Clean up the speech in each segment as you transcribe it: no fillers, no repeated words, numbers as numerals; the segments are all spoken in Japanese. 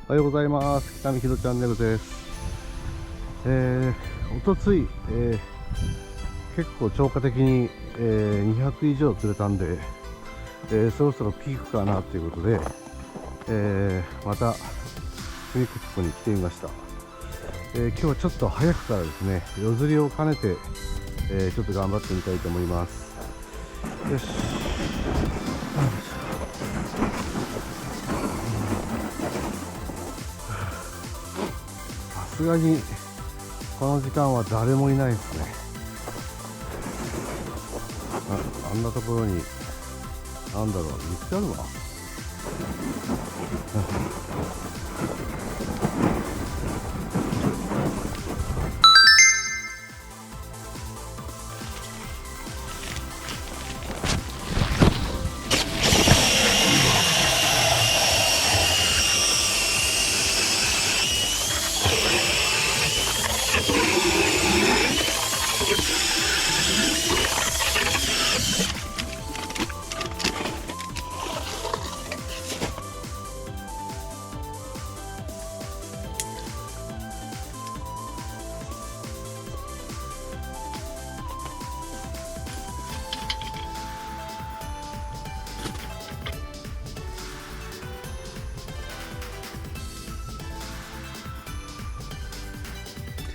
おはようございます。北見ひどチャンネルです。おとつい、結構超過的に、200以上釣れたんで、そろそろピークかなということで、またスミクッポに来てみました。今日はちょっと早くからですね、夜釣りを兼ねて、ちょっと頑張ってみたいと思います。よし。さすがにこの時間は誰もいないですね。あんなところになんだろう、水あるわ。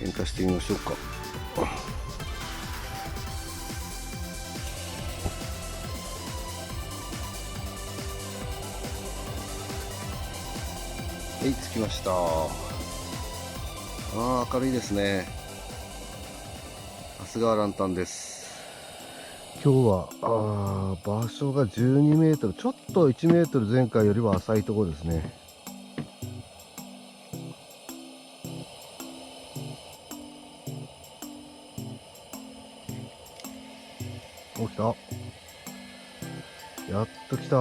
点火してみましょうか。はい、着きました。明るいですね。さすがランタンです。今日は場所が12メートル、ちょっと1メートル前回よりは浅いところですね。お、来た。やっと来た。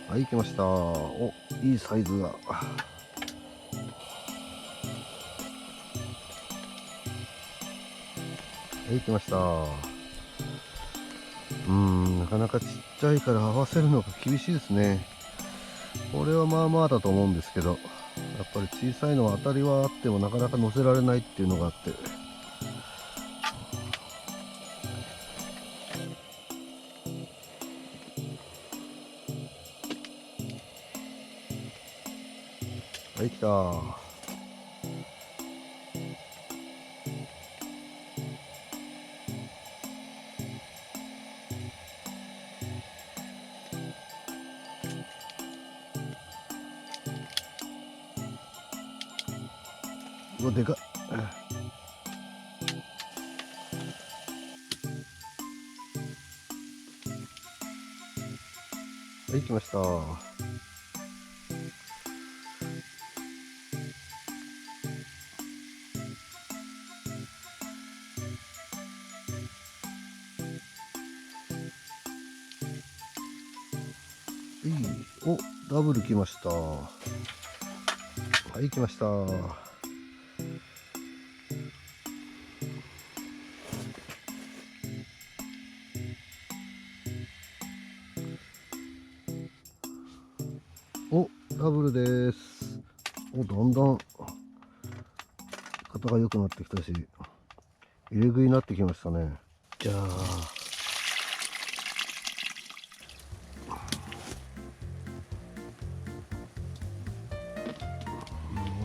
はい、来ました。お、いいサイズが。はい、来ました。なかなかちっちゃいから合わせるのが厳しいですね。これはまあまあだと思うんですけど、やっぱり小さいのは当たりはあってもなかなか乗せられないっていうのがあって。はい、来た。うわ、でかっ。はい、来ました。お、ダブル来ました。はい、来ました。お、ダブルです。お、だんだん肩が良くなってきたし、入れ食いになってきましたね。じゃあ、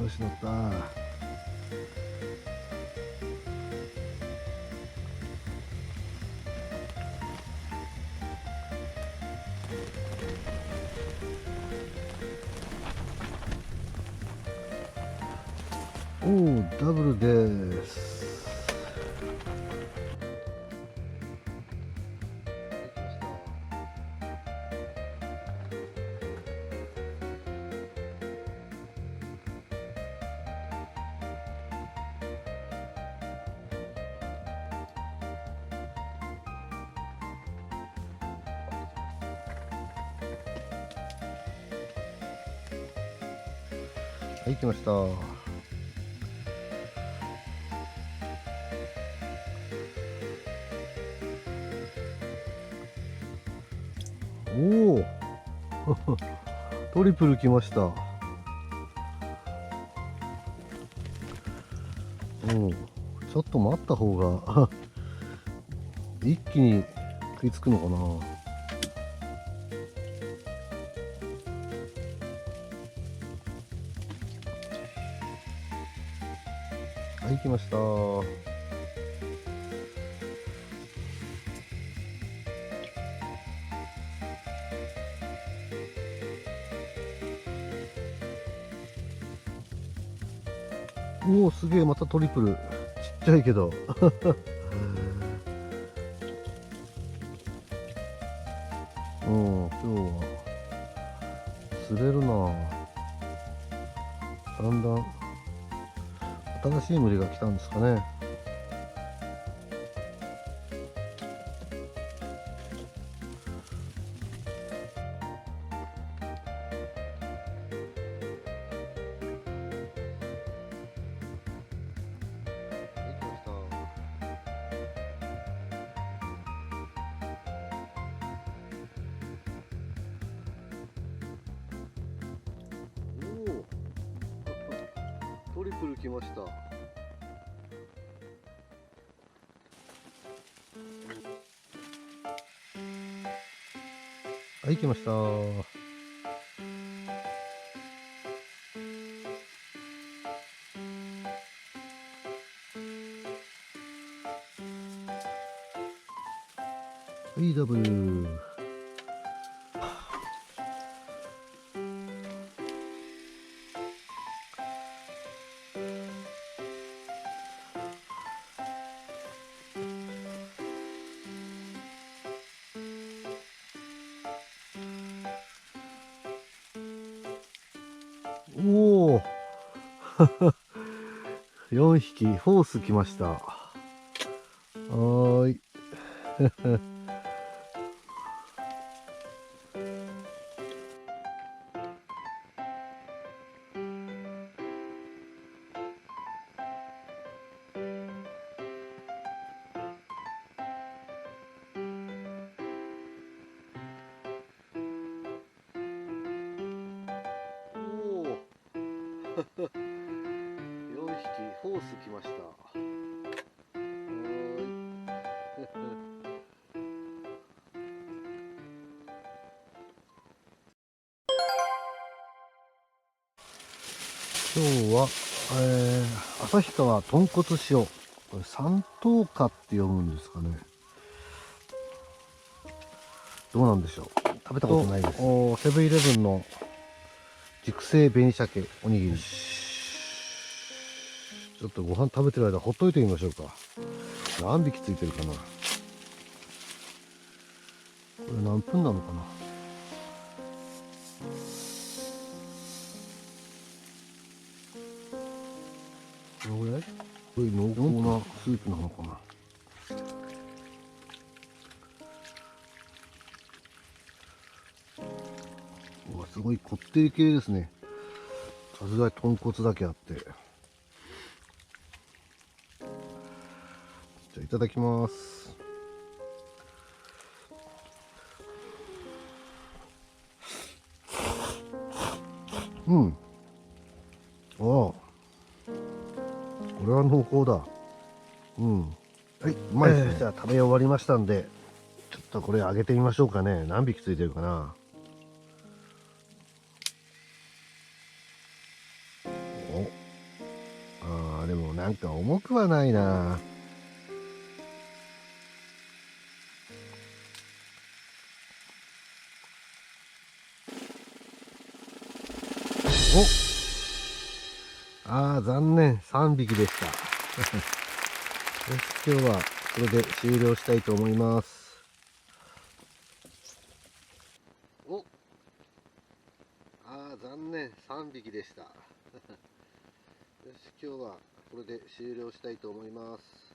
よし、乗った。おお、ダブルです。はい、来ました。おおトリプル来ました。うん、ちょっと待った方が一気に食いつくのかな。はい、来ました。おお、すげえ、またトリプル。ちっちゃいけどうん、今日は釣れるな。だんだん新しい群れが来たんですかね。トリプル来ました。はい、来ました。はい、ダブル。おお4匹フォース来ました。はーいおお4匹フォース来ました。はーい今日は、旭川豚骨塩、これ三等価って読むんですかね。どうなんでしょう。食べたことないです。セブンイレブンの熟成紅鮭おにぎり。ちょっとご飯食べてる間ほっといてみましょうか。何匹ついてるかな。これ何分なのかな。このぐらい？これ濃厚なスープなのかな。うわ、すごいこってり系ですね。さすがに豚骨だけあって。じゃあいただきます。うん。ああ、これは濃厚だ。うん。はい、うまいですね。じゃあ食べ終わりましたんで、ちょっとこれ揚げてみましょうかね。何匹ついてるかな。お、あー、でもなんか重くはないな。残念。3匹でした。よし、今日はこれで終了したいと思います。残念。3匹でした。よし、今日はこれで終了したいと思います。